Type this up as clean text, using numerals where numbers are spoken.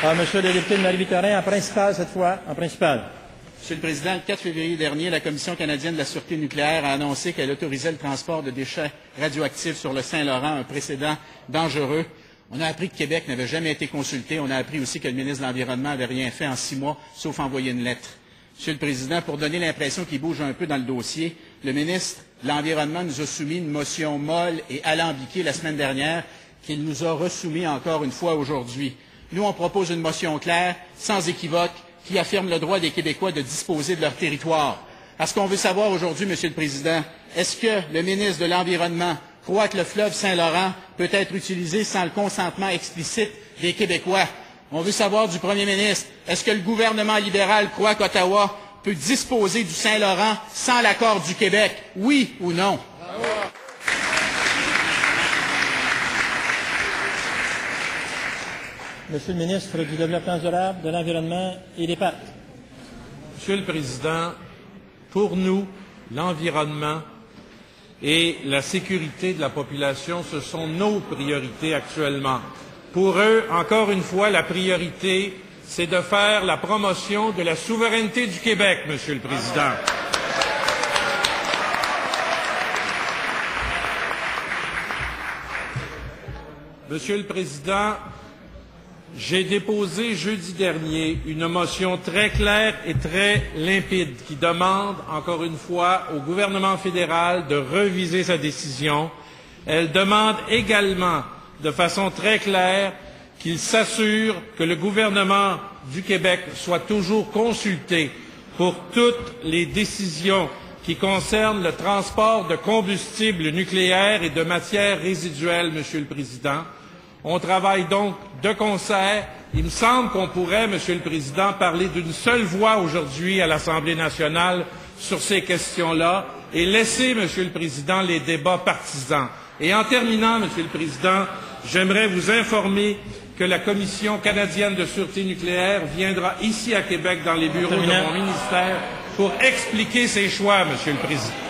Monsieur le député de Marie-Victorin, en principal cette fois, en principal. Monsieur le Président, le 4 février dernier, la Commission canadienne de la sûreté nucléaire a annoncé qu'elle autorisait le transport de déchets radioactifs sur le Saint-Laurent, un précédent dangereux. On a appris que Québec n'avait jamais été consulté. On a appris aussi que le ministre de l'Environnement n'avait rien fait en 6 mois, sauf envoyer une lettre. Monsieur le Président, pour donner l'impression qu'il bouge un peu dans le dossier, le ministre de l'Environnement nous a soumis une motion molle et alambiquée la semaine dernière qu'il nous a resoumis encore une fois aujourd'hui. Nous, on propose une motion claire, sans équivoque, qui affirme le droit des Québécois de disposer de leur territoire. Parce qu'on veut savoir aujourd'hui, Monsieur le Président, est-ce que le ministre de l'Environnement croit que le fleuve Saint-Laurent peut être utilisé sans le consentement explicite des Québécois? On veut savoir du Premier ministre, est-ce que le gouvernement libéral croit qu'Ottawa peut disposer du Saint-Laurent sans l'accord du Québec? Oui ou non? Monsieur le ministre du Développement durable, de l'Environnement et des Parcs. Monsieur le Président, pour nous, l'environnement et la sécurité de la population, ce sont nos priorités actuellement. Pour eux, encore une fois, la priorité, c'est de faire la promotion de la souveraineté du Québec, Monsieur le Président. Monsieur le Président, j'ai déposé jeudi dernier une motion très claire et très limpide qui demande, encore une fois, au gouvernement fédéral de reviser sa décision. Elle demande également, de façon très claire, qu'il s'assure que le gouvernement du Québec soit toujours consulté pour toutes les décisions qui concernent le transport de combustibles nucléaires et de matières résiduelles, Monsieur le Président. On travaille donc de concert. Il me semble qu'on pourrait, Monsieur le Président, parler d'une seule voix aujourd'hui à l'Assemblée nationale sur ces questions-là et laisser, Monsieur le Président, les débats partisans. Et en terminant, Monsieur le Président, j'aimerais vous informer que la Commission canadienne de sûreté nucléaire viendra ici à Québec dans les bureaux de mon ministère pour expliquer ses choix, Monsieur le Président.